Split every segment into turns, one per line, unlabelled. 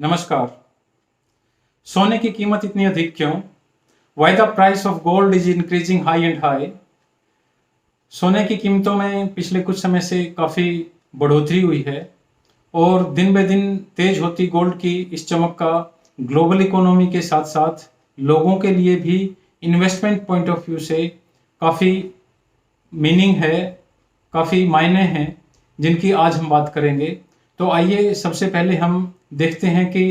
नमस्कार। सोने की कीमत इतनी अधिक क्यों? Why the price of gold is increasing high and high. सोने की कीमतों में पिछले कुछ समय से काफ़ी बढ़ोतरी हुई है और दिन ब दिन तेज होती गोल्ड की इस चमक का ग्लोबल इकोनॉमी के साथ साथ लोगों के लिए भी इन्वेस्टमेंट पॉइंट ऑफ व्यू से काफ़ी मीनिंग है, काफ़ी मायने हैं, जिनकी आज हम बात करेंगे। तो आइए सबसे पहले हम देखते हैं कि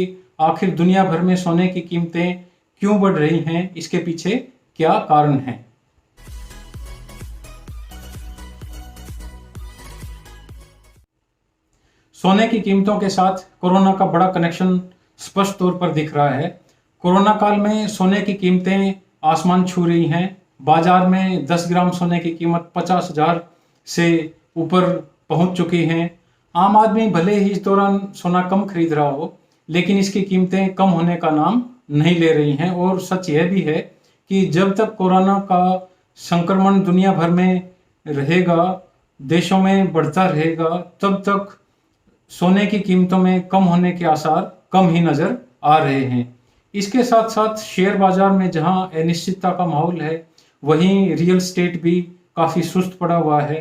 आखिर दुनिया भर में सोने की कीमतें क्यों बढ़ रही हैं, इसके पीछे क्या कारण हैं। सोने की कीमतों के साथ कोरोना का बड़ा कनेक्शन स्पष्ट तौर पर दिख रहा है। कोरोना काल में सोने की कीमतें आसमान छू रही हैं। बाजार में 10 ग्राम सोने की कीमत 50,000 से ऊपर पहुंच चुकी हैं। आम आदमी भले ही इस दौरान सोना कम खरीद रहा हो, लेकिन इसकी कीमतें कम होने का नाम नहीं ले रही हैं। और सच यह भी है कि जब तक कोरोना का संक्रमण दुनिया भर में रहेगा, देशों में बढ़ता रहेगा, तब तक सोने की कीमतों में कम होने के आसार कम ही नजर आ रहे हैं। इसके साथ साथ शेयर बाजार में जहां अनिश्चितता का माहौल है, वहीं रियल एस्टेट भी काफ़ी सुस्त पड़ा हुआ है।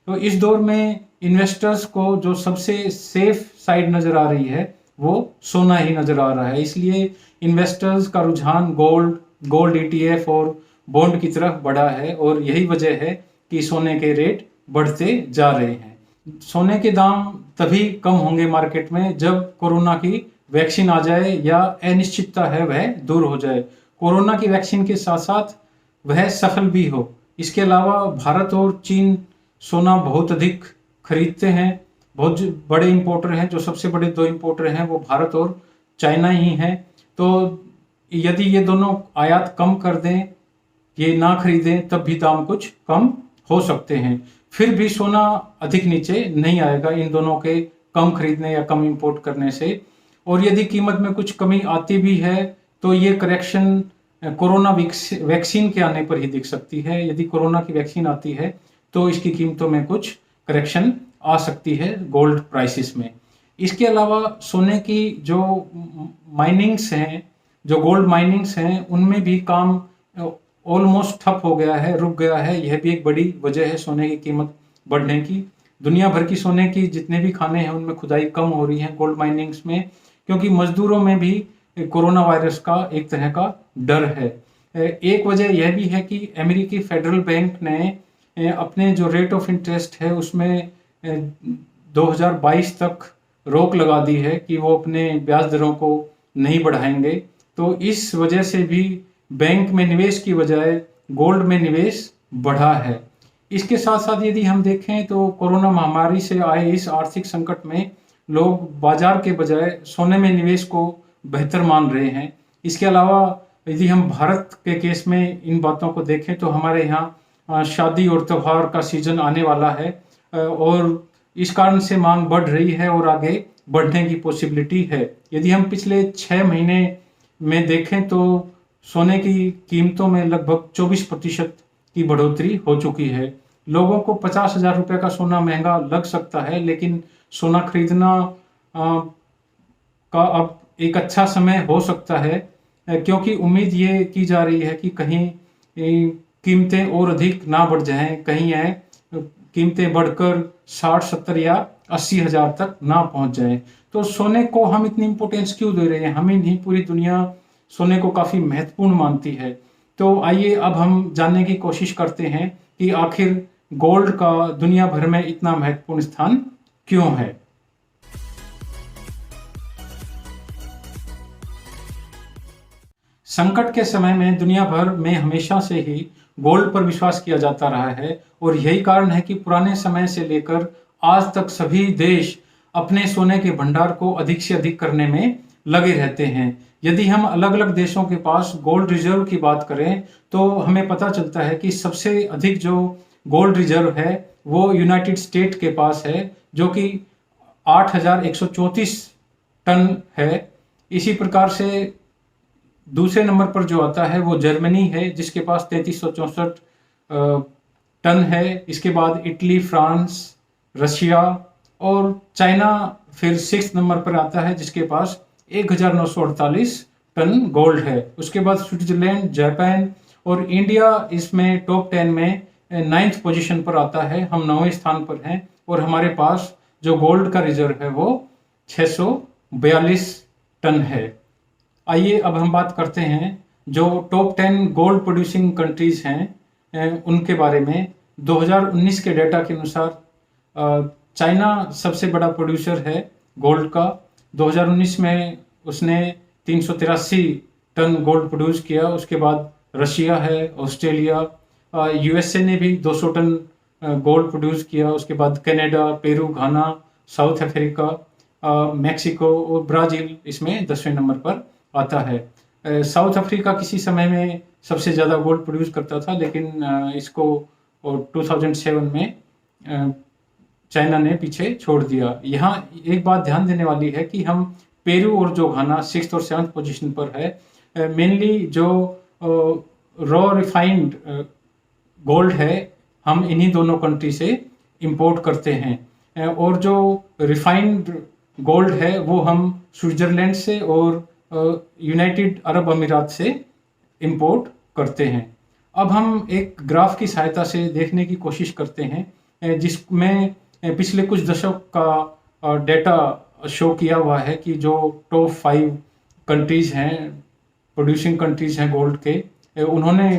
तो इस दौर में इन्वेस्टर्स को जो सबसे सेफ साइड नज़र आ रही है, वो सोना ही नज़र आ रहा है। इसलिए इन्वेस्टर्स का रुझान गोल्ड ईटीएफ और बॉन्ड की तरफ बढ़ा है और यही वजह है कि सोने के रेट बढ़ते जा रहे हैं। सोने के दाम तभी कम होंगे मार्केट में जब कोरोना की वैक्सीन आ जाए या अनिश्चितता है वह दूर हो जाए। कोरोना की वैक्सीन के साथ साथ वह सफल भी हो। इसके अलावा भारत और चीन सोना बहुत अधिक खरीदते हैं। बहुत बड़े इंपोर्टर हैं। जो सबसे बड़े दो इंपोर्टर हैं वो भारत और चाइना ही हैं। तो यदि ये दोनों आयात कम कर दें, ये ना खरीदें, तब भी दाम कुछ कम हो सकते हैं। फिर भी सोना अधिक नीचे नहीं आएगा इन दोनों के कम खरीदने या कम इंपोर्ट करने से। और यदि कीमत में कुछ कमी आती भी है तो ये करेक्शन कोरोना वैक्सीन के आने पर ही दिख सकती है। यदि कोरोना की वैक्सीन आती है तो इसकी कीमतों में कुछ करेक्शन आ सकती है गोल्ड प्राइसेस में। इसके अलावा सोने की जो माइनिंग्स हैं, जो गोल्ड माइनिंग्स हैं, उनमें भी काम ऑलमोस्ट ठप हो गया है, रुक गया है। यह भी एक बड़ी वजह है सोने की कीमत बढ़ने की। दुनिया भर की सोने की जितने भी खाने हैं उनमें खुदाई कम हो रही है गोल्ड माइनिंग्स में, क्योंकि मजदूरों में भी कोरोना वायरस का एक तरह का डर है। एक वजह यह भी है कि अमेरिकी फेडरल बैंक ने अपने जो रेट ऑफ इंटरेस्ट है उसमें 2022 तक रोक लगा दी है कि वो अपने ब्याज दरों को नहीं बढ़ाएंगे। तो इस वजह से भी बैंक में निवेश की बजाय गोल्ड में निवेश बढ़ा है। इसके साथ साथ यदि हम देखें तो कोरोना महामारी से आए इस आर्थिक संकट में लोग बाजार के बजाय सोने में निवेश को बेहतर मान रहे हैं। इसके अलावा यदि हम भारत के केस में इन बातों को देखें तो हमारे यहाँ शादी और त्यौहार का सीजन आने वाला है और इस कारण से मांग बढ़ रही है और आगे बढ़ने की पॉसिबिलिटी है। यदि हम पिछले 6 महीने में देखें तो सोने की कीमतों में लगभग 24% की बढ़ोतरी हो चुकी है। लोगों को 50,000 रुपये का सोना महंगा लग सकता है, लेकिन सोना खरीदना का अब एक अच्छा समय हो सकता है, क्योंकि उम्मीद ये की जा रही है कि कहीं कीमतें और अधिक ना बढ़ जाएं, कहीं कीमतें बढ़कर 60, 70 या 80,000 तक ना पहुंच जाएं। तो सोने को हम इतनी इंपॉर्टेंस क्यों दे रहे हैं? हम ही नहीं, पूरी दुनिया सोने को काफ़ी महत्वपूर्ण मानती है। तो आइए अब हम जानने की कोशिश करते हैं कि आखिर गोल्ड का दुनिया भर में इतना महत्वपूर्ण स्थान क्यों है। संकट के समय में दुनिया भर में हमेशा से ही गोल्ड पर विश्वास किया जाता रहा है और यही कारण है कि पुराने समय से लेकर आज तक सभी देश अपने सोने के भंडार को अधिक से अधिक करने में लगे रहते हैं। यदि हम अलग अलग देशों के पास गोल्ड रिजर्व की बात करें तो हमें पता चलता है कि सबसे अधिक जो गोल्ड रिजर्व है वो यूनाइटेड स्टेट के पास है, जो कि 8,134 टन है। इसी प्रकार से दूसरे नंबर पर जो आता है वो जर्मनी है, जिसके पास 3364 टन है। इसके बाद इटली, फ्रांस, रशिया और चाइना फिर 6 नंबर पर आता है, जिसके पास 1948 टन गोल्ड है। उसके बाद स्विट्जरलैंड, जापान और इंडिया इसमें टॉप 10 में 9th पोजीशन पर आता है। हम 9वें स्थान पर हैं और हमारे पास जो गोल्ड का रिजर्व है वो 642 टन है। आइए अब हम बात करते हैं जो टॉप 10 गोल्ड प्रोड्यूसिंग कंट्रीज हैं उनके बारे में। 2019 के डेटा के अनुसार चाइना सबसे बड़ा प्रोड्यूसर है गोल्ड का। 2019 में उसने 383 टन गोल्ड प्रोड्यूस किया। उसके बाद रशिया है, ऑस्ट्रेलिया, यूएसए ने भी 200 टन गोल्ड प्रोड्यूस किया। उसके बाद कनाडा, पेरू, घाना, साउथ अफ्रीका, मैक्सिको और ब्राज़ील इसमें 10वें नंबर पर आता है। साउथ अफ्रीका किसी समय में सबसे ज़्यादा गोल्ड प्रोड्यूस करता था, लेकिन इसको 2007 में चाइना ने पीछे छोड़ दिया। यहाँ एक बात ध्यान देने वाली है कि हम पेरू और जो घाना 6th और 7th पोजीशन पर है। मेनली जो रॉ रिफाइंड गोल्ड है हम इन्हीं दोनों कंट्री से इंपोर्ट करते हैं, और जो रिफाइंड गोल्ड है वो हम स्विट्जरलैंड से और यूनाइटेड अरब अमीरात से इंपोर्ट करते हैं। अब हम एक ग्राफ की सहायता से देखने की कोशिश करते हैं जिसमें पिछले कुछ दशक का डेटा शो किया हुआ है कि जो टॉप 5 कंट्रीज हैं, प्रोड्यूसिंग कंट्रीज हैं गोल्ड के, उन्होंने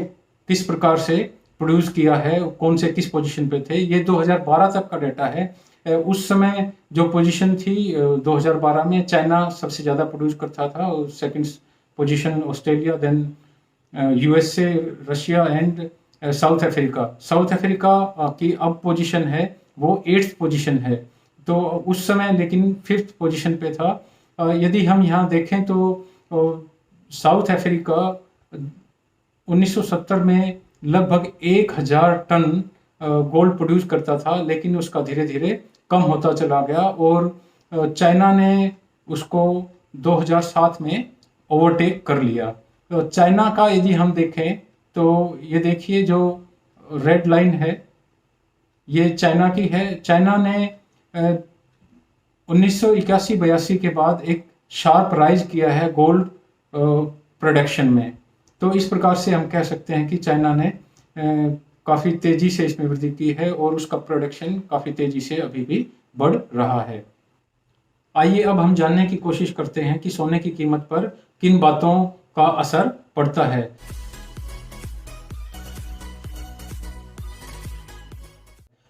किस प्रकार से प्रोड्यूस किया है, कौन से किस पोजीशन पे थे। ये 2012 तक का डेटा है। उस समय जो पोजीशन थी 2012 में चाइना सबसे ज़्यादा प्रोड्यूस करता था, और second position Australia, then USA, Russia and South Africa. South Africa की अब पोजीशन है वो 8th पोजीशन है, तो उस समय लेकिन 5th पोजीशन पे था। यदि हम यहाँ देखें तो साउथ अफ्रीका 1970 में लगभग 1000 टन गोल्ड प्रोड्यूस करता था, लेकिन उसका धीरे धीरे कम होता चला गया और चाइना ने उसको 2007 में ओवरटेक कर लिया। तो चाइना का यदि हम देखें तो ये देखिए जो रेड लाइन है ये चाइना की है। चाइना ने 1981-82 के बाद एक शार्प राइज किया है गोल्ड प्रोडक्शन में। तो इस प्रकार से हम कह सकते हैं कि चाइना ने काफ़ी तेज़ी से इसमें वृद्धि की है और उसका प्रोडक्शन काफ़ी तेज़ी से अभी भी बढ़ रहा है। आइए अब हम जानने की कोशिश करते हैं कि सोने की कीमत पर किन बातों का असर पड़ता है।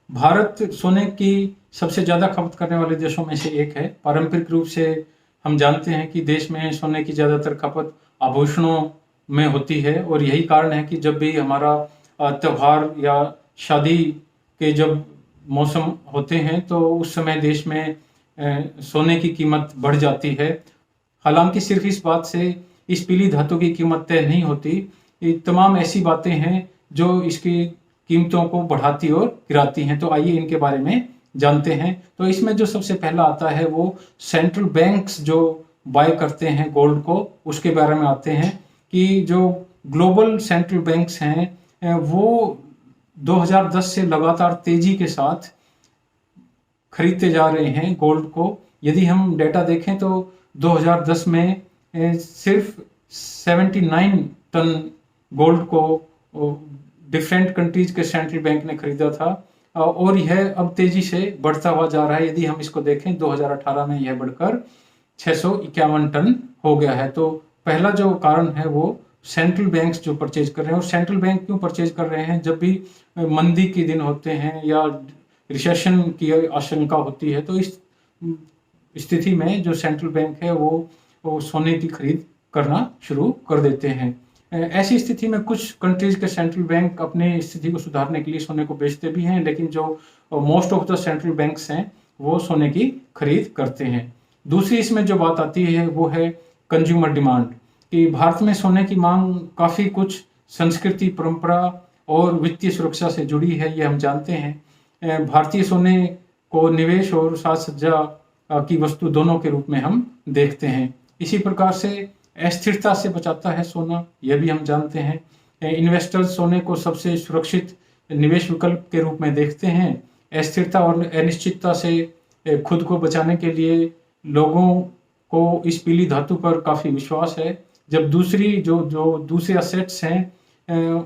भारत सोने की सबसे ज़्यादा खपत करने वाले देशों में से एक है। पारंपरिक रूप से हम जानते हैं कि देश में सोने की ज़्यादातर खपत आभूषणों में होती है, और यही कारण है कि जब भी हमारा त्यौहार या शादी के जब मौसम होते हैं तो उस समय देश में सोने की कीमत बढ़ जाती है। हालांकि सिर्फ इस बात से इस पीली धातु की कीमत तय नहीं होती, ये तमाम ऐसी बातें हैं जो इसकी कीमतों को बढ़ाती और गिराती हैं। तो आइए इनके बारे में जानते हैं। तो इसमें जो सबसे पहला आता है वो सेंट्रल बैंक्स जो बाय करते हैं गोल्ड को, उसके बारे में आते हैं कि जो ग्लोबल सेंट्रल बैंक्स हैं वो 2010 से लगातार तेजी के साथ खरीदते जा रहे हैं गोल्ड को। यदि हम डेटा देखें तो 2010 में सिर्फ 79 टन गोल्ड को डिफरेंट कंट्रीज के सेंट्रल बैंक ने खरीदा था, और यह अब तेजी से बढ़ता हुआ जा रहा है। यदि हम इसको देखें 2018 में यह बढ़कर 651 टन हो गया है। तो पहला जो कारण है वो सेंट्रल बैंक्स जो परचेज कर रहे हैं। और सेंट्रल बैंक क्यों परचेज कर रहे हैं? जब भी मंदी के दिन होते हैं या रिसेशन की आशंका होती है तो इस स्थिति में जो सेंट्रल बैंक है वो सोने की खरीद करना शुरू कर देते हैं। ऐसी स्थिति में कुछ कंट्रीज के सेंट्रल बैंक अपनी स्थिति को सुधारने के लिए सोने को बेचते भी हैं, लेकिन जो most of the central banks हैं वो सोने की खरीद करते हैं। दूसरी इसमें जो बात आती है वो है कंज्यूमर डिमांड, कि भारत में सोने की मांग काफ़ी कुछ संस्कृति, परंपरा और वित्तीय सुरक्षा से जुड़ी है, ये हम जानते हैं। भारतीय सोने को निवेश और साज सज्जा की वस्तु दोनों के रूप में हम देखते हैं। इसी प्रकार से अस्थिरता से बचाता है सोना, यह भी हम जानते हैं। इन्वेस्टर्स सोने को सबसे सुरक्षित निवेश विकल्प के रूप में देखते हैं। अस्थिरता और अनिश्चितता से खुद को बचाने के लिए लोगों को इस पीली धातु पर काफ़ी विश्वास है। जब दूसरी जो जो दूसरे असेट्स हैं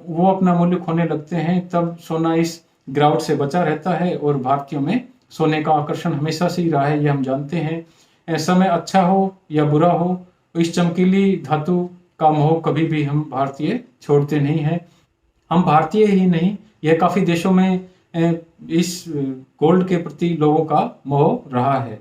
वो अपना मूल्य खोने लगते हैं, तब सोना इस गिरावट से बचा रहता है और भारतीयों में सोने का आकर्षण हमेशा से ही रहा है, ये हम जानते हैं। समय अच्छा हो या बुरा हो, इस चमकीली धातु का मोह कभी भी हम भारतीय छोड़ते नहीं हैं। हम भारतीय ही नहीं, यह काफ़ी देशों में इस गोल्ड के प्रति लोगों का मोह रहा है।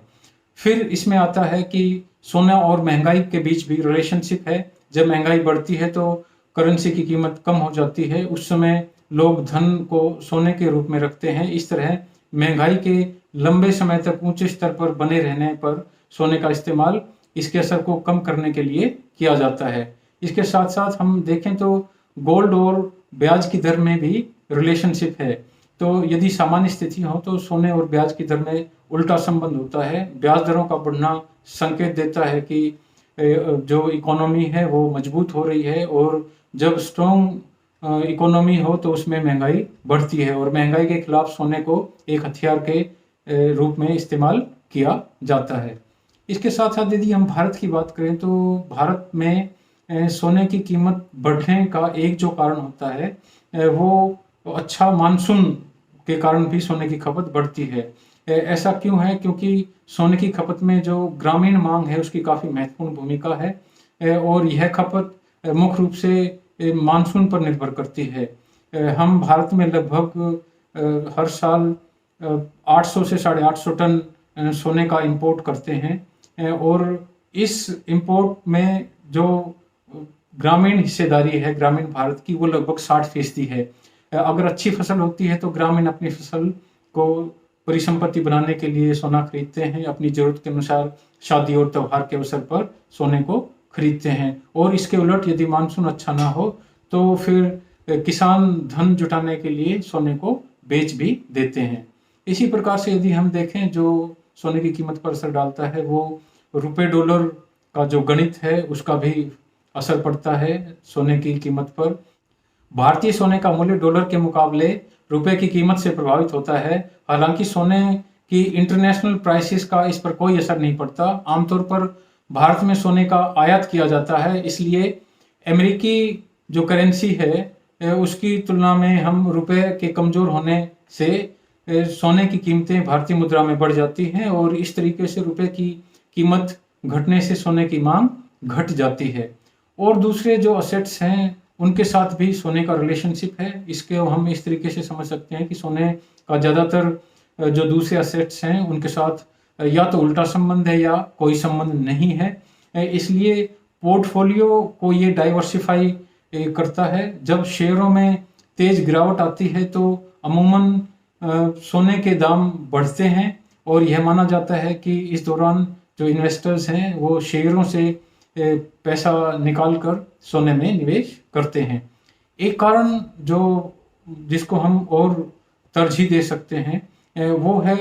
फिर इसमें आता है कि सोना और महंगाई के बीच भी रिलेशनशिप है। जब महंगाई बढ़ती है तो करेंसी की कीमत कम हो जाती है, उस समय लोग धन को सोने के रूप में रखते हैं। इस तरह महंगाई के लंबे समय तक ऊंचे स्तर पर बने रहने पर सोने का इस्तेमाल इसके असर को कम करने के लिए किया जाता है। इसके साथ साथ हम देखें तो गोल्ड और ब्याज की दर में भी रिलेशनशिप है। तो यदि सामान्य स्थिति हो तो सोने और ब्याज की दर में उल्टा संबंध होता है। ब्याज दरों का बढ़ना संकेत देता है कि जो इकोनॉमी है वो मजबूत हो रही है, और जब स्ट्रॉन्ग इकोनॉमी हो तो उसमें महंगाई बढ़ती है, और महंगाई के खिलाफ सोने को एक हथियार के रूप में इस्तेमाल किया जाता है। इसके साथ साथ यदि हम भारत की बात करें तो भारत में सोने की कीमत बढ़ने का एक जो कारण होता है वो अच्छा मानसून के कारण भी सोने की खपत बढ़ती है। ऐसा क्यों है? क्योंकि सोने की खपत में जो ग्रामीण मांग है उसकी काफ़ी महत्वपूर्ण भूमिका है, और यह खपत मुख्य रूप से मानसून पर निर्भर करती है। हम भारत में लगभग हर साल 800 से 850 टन सोने का इंपोर्ट करते हैं, और इस इंपोर्ट में जो ग्रामीण हिस्सेदारी है ग्रामीण भारत की वो लगभग 60% है। अगर अच्छी फसल होती है तो ग्रामीण अपनी फसल को परिसंपत्ति बनाने के लिए सोना खरीदते हैं, अपनी जरूरत के अनुसार शादी और त्योहार के अवसर पर सोने को खरीदते हैं। और इसके उलट यदि मानसून अच्छा ना हो तो फिर किसान धन जुटाने के लिए सोने को बेच भी देते हैं। इसी प्रकार से यदि हम देखें जो सोने की कीमत पर असर डालता है वो रुपए डॉलर का जो गणित है उसका भी असर पड़ता है सोने की कीमत पर। भारतीय सोने का मूल्य डॉलर के मुकाबले रुपए की कीमत से प्रभावित होता है। हालांकि सोने की इंटरनेशनल प्राइसेस का इस पर कोई असर नहीं पड़ता। आमतौर पर भारत में सोने का आयात किया जाता है, इसलिए अमेरिकी जो करेंसी है उसकी तुलना में हम रुपए के कमज़ोर होने से सोने की कीमतें भारतीय मुद्रा में बढ़ जाती हैं, और इस तरीके से रुपए की कीमत घटने से सोने की मांग घट जाती है। और दूसरे जो असेट्स हैं उनके साथ भी सोने का रिलेशनशिप है। इसके हम इस तरीके से समझ सकते हैं कि सोने का ज़्यादातर जो दूसरे असेट्स हैं उनके साथ या तो उल्टा संबंध है या कोई संबंध नहीं है। इसलिए पोर्टफोलियो को ये डाइवर्सिफाई करता है। जब शेयरों में तेज गिरावट आती है तो अमूमन सोने के दाम बढ़ते हैं, और यह माना जाता है कि इस दौरान जो इन्वेस्टर्स हैं वो शेयरों से पैसा निकाल कर सोने में निवेश करते हैं। एक कारण जो जिसको हम और तरजीह दे सकते हैं वो है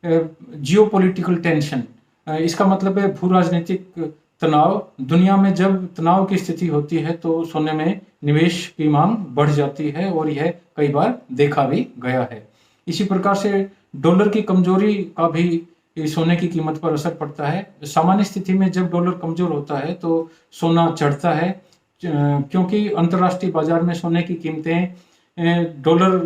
जियोपॉलिटिकल टेंशन। इसका मतलब है भू राजनीतिक तनाव। दुनिया में जब तनाव की स्थिति होती है तो सोने में निवेश की मांग बढ़ जाती है, और यह कई बार देखा भी गया है। इसी प्रकार से डॉलर की कमजोरी का भी सोने की कीमत पर असर पड़ता है। सामान्य स्थिति में जब डॉलर कमजोर होता है तो सोना चढ़ता है, क्योंकि अंतर्राष्ट्रीय बाजार में सोने की कीमतें डॉलर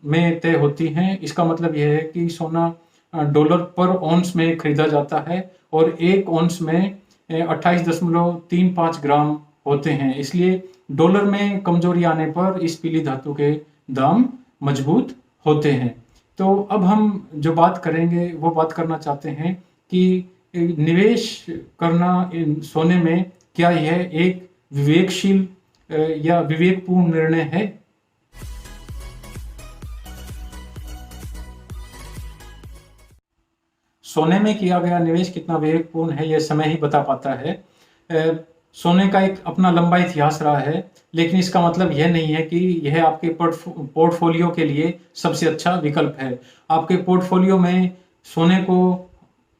में तय होती हैं। इसका मतलब यह है कि सोना डॉलर पर औंस में खरीदा जाता है, और एक औंस में 28.35 ग्राम होते हैं। इसलिए डॉलर में कमजोरी आने पर इस पीली धातु के दाम मजबूत होते हैं। तो अब हम जो बात करेंगे वो बात करना चाहते हैं कि निवेश करना सोने में क्या यह एक विवेकशील या विवेकपूर्ण निर्णय है? सोने में किया गया निवेश कितना विवेकपूर्ण है यह समय ही बता पाता है। सोने का एक अपना लंबा इतिहास रहा है, लेकिन इसका मतलब यह नहीं है कि यह आपके पोर्टफोलियो के लिए सबसे अच्छा विकल्प है। आपके पोर्टफोलियो में सोने को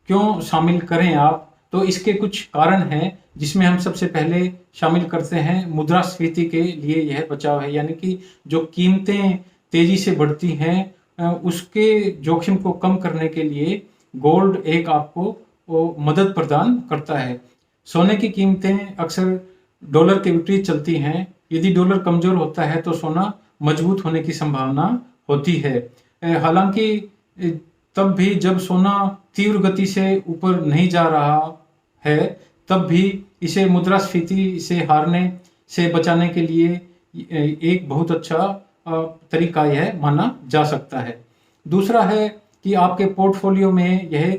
क्यों शामिल करें आप, तो इसके कुछ कारण हैं, जिसमें हम सबसे पहले शामिल करते हैं मुद्रास्फीति के लिए यह बचाव है। यानी कि जो कीमतें तेजी से बढ़ती हैं उसके जोखिम को कम करने के लिए गोल्ड एक आपको वो मदद प्रदान करता है। सोने की कीमतें अक्सर डॉलर के विपरीत चलती हैं। यदि डॉलर कमजोर होता है तो सोना मजबूत होने की संभावना होती है। हालांकि तब भी जब सोना तीव्र गति से ऊपर नहीं जा रहा है, तब भी इसे मुद्रास्फीति से हारने से बचाने के लिए एक बहुत अच्छा तरीका यह माना जा सकता है। दूसरा है कि आपके पोर्टफोलियो में यह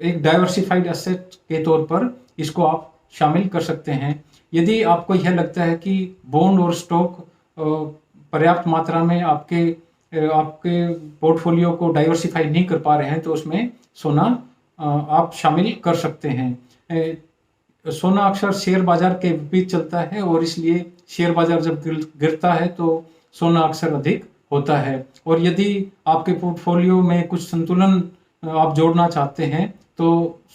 एक डाइवर्सिफाइड एसेट के तौर पर इसको आप शामिल कर सकते हैं। यदि आपको यह लगता है कि बॉन्ड और स्टॉक पर्याप्त मात्रा में आपके पोर्टफोलियो को डाइवर्सिफाई नहीं कर पा रहे हैं, तो उसमें सोना आप शामिल कर सकते हैं। सोना अक्सर शेयर बाजार के विपरीत चलता है और इसलिए शेयर बाजार जब गिरता है तो सोना अक्सर अधिक होता है। और यदि आपके पोर्टफोलियो में कुछ संतुलन आप जोड़ना चाहते हैं तो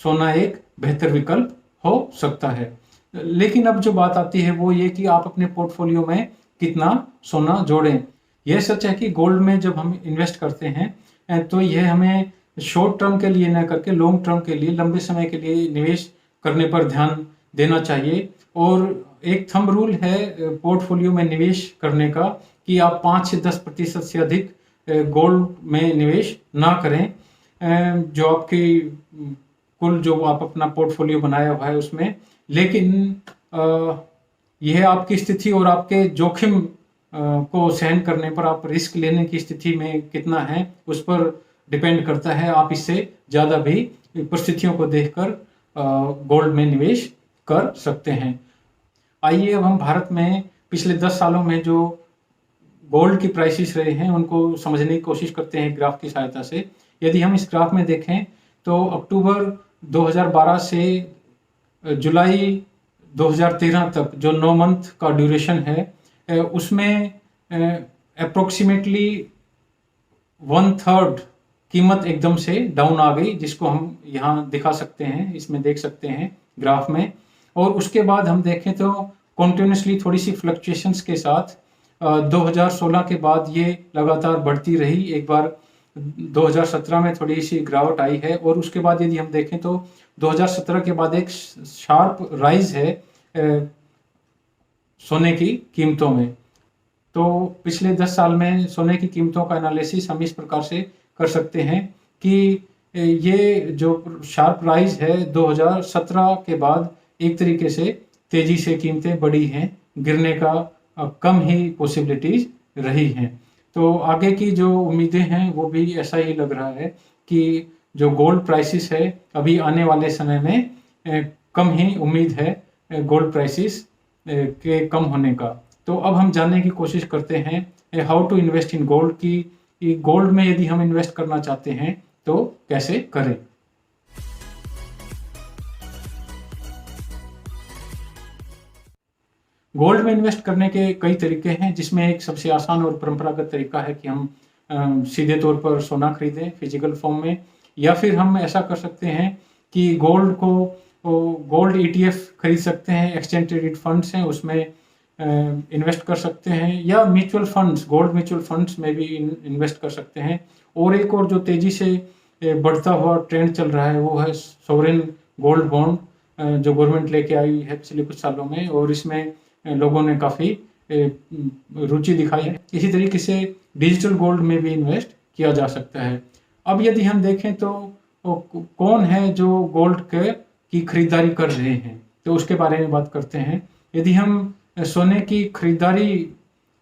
सोना एक बेहतर विकल्प हो सकता है। लेकिन अब जो बात आती है वो ये कि आप अपने पोर्टफोलियो में कितना सोना जोड़ें। यह सच है कि गोल्ड में जब हम इन्वेस्ट करते हैं तो यह हमें शॉर्ट टर्म के लिए न करके लॉन्ग टर्म के लिए, लंबे समय के लिए निवेश करने पर ध्यान देना चाहिए। और एक थंब रूल है पोर्टफोलियो में निवेश करने का कि आप 5 से 10% से अधिक गोल्ड में निवेश ना करें जो आपकी कुल जो आप अपना पोर्टफोलियो बनाया हुआ है उसमें। लेकिन यह आपकी स्थिति और आपके जोखिम को सहन करने पर, आप रिस्क लेने की स्थिति में कितना है उस पर डिपेंड करता है। आप इससे ज़्यादा भी परिस्थितियों को देखकर गोल्ड में निवेश कर सकते हैं। आइए अब हम भारत में पिछले 10 सालों में जो गोल्ड की प्राइसेस रहे हैं उनको समझने की कोशिश करते हैं ग्राफ की सहायता से। यदि हम इस ग्राफ में देखें तो अक्टूबर 2012 से जुलाई 2013 तक जो 9 मंथ का ड्यूरेशन है उसमें अप्रोक्सीमेटली 1/3 कीमत एकदम से डाउन आ गई, जिसको हम यहाँ दिखा सकते हैं, इसमें देख सकते हैं ग्राफ में। और उसके बाद हम देखें तो कॉन्टिन्यूसली थोड़ी सी फ्लक्चुएशंस के साथ 2016 के बाद ये लगातार बढ़ती रही। एक बार 2017 में थोड़ी सी गिरावट आई है और उसके बाद यदि हम देखें तो 2017 के बाद एक शार्प राइज है सोने की कीमतों में। तो पिछले 10 साल में सोने की कीमतों का एनालिसिस हम इस प्रकार से कर सकते हैं कि ये जो शार्प राइज है 2017 के बाद एक तरीके से तेजी से कीमतें बढ़ी हैं, गिरने का कम ही पॉसिबिलिटीज रही हैं। तो आगे की जो उम्मीदें हैं वो भी ऐसा ही लग रहा है कि जो गोल्ड प्राइसेस है अभी आने वाले समय में कम ही उम्मीद है गोल्ड प्राइसेस के कम होने का। तो अब हम जानने की कोशिश करते हैं how to invest in gold की गोल्ड में यदि हम इन्वेस्ट करना चाहते हैं तो कैसे करें। गोल्ड में इन्वेस्ट करने के कई तरीके हैं, जिसमें एक सबसे आसान और परंपरागत तरीका है कि हम सीधे तौर पर सोना खरीदें फिजिकल फॉर्म में, या फिर हम ऐसा कर सकते हैं कि गोल्ड ETF खरीद सकते हैं, एक्सचेंज ट्रेडेड फंड्स हैं उसमें इन्वेस्ट कर सकते हैं, या mutual funds, gold mutual funds में भी इन्वेस्ट कर सकते हैं। और एक और जो तेजी से बढ़ता हुआ ट्रेंड चल रहा है वो है सोवरेन गोल्ड बॉन्ड जो गवर्नमेंट लेके आई है पिछले कुछ सालों में, और इसमें लोगों ने काफ़ी रुचि दिखाई है। इसी तरीके से डिजिटल गोल्ड में भी इन्वेस्ट किया जा सकता है। अब यदि हम देखें तो कौन है जो गोल्ड की खरीदारी कर रहे हैं, तो उसके बारे में बात करते हैं। यदि हम सोने की खरीदारी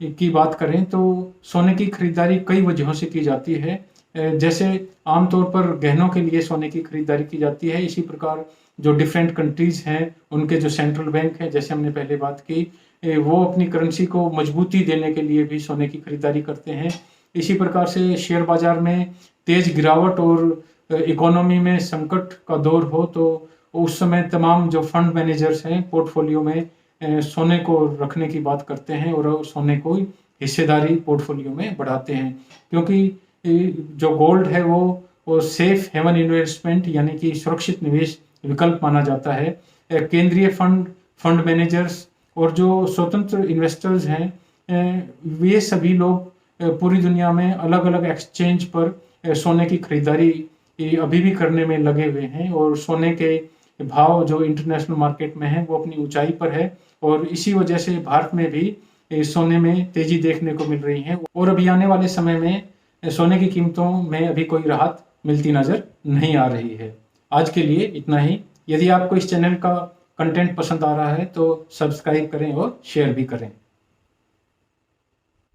की बात करें तो सोने की खरीदारी कई वजहों से की जाती है। जैसे आमतौर पर गहनों के लिए सोने की खरीदारी की जाती है, इसी प्रकार जो डिफरेंट कंट्रीज हैं उनके जो सेंट्रल बैंक है, जैसे हमने पहले बात की, वो अपनी करेंसी को मजबूती देने के लिए भी सोने की खरीदारी करते हैं। इसी प्रकार से शेयर बाजार में तेज गिरावट और इकोनॉमी में संकट का दौर हो तो उस समय तमाम जो फंड मैनेजर्स हैं पोर्टफोलियो में सोने को रखने की बात करते हैं और सोने को हिस्सेदारी पोर्टफोलियो में बढ़ाते हैं, क्योंकि जो गोल्ड है वो सेफ हेवन इन्वेस्टमेंट यानी कि सुरक्षित निवेश विकल्प माना जाता है। केंद्रीय फंड मैनेजर्स और जो स्वतंत्र इन्वेस्टर्स हैं वे सभी लोग पूरी दुनिया में अलग अलग एक्सचेंज पर सोने की खरीदारी ये अभी भी करने में लगे हुए हैं और सोने के भाव जो इंटरनेशनल मार्केट में है वो अपनी ऊंचाई पर है और इसी वजह से भारत में भी सोने में तेजी देखने को मिल रही है और अभी आने वाले समय में सोने की कीमतों में अभी कोई राहत मिलती नजर नहीं आ रही है। आज के लिए इतना ही। यदि आपको इस चैनल का कंटेंट पसंद आ रहा है तो सब्सक्राइब करें और शेयर भी करें।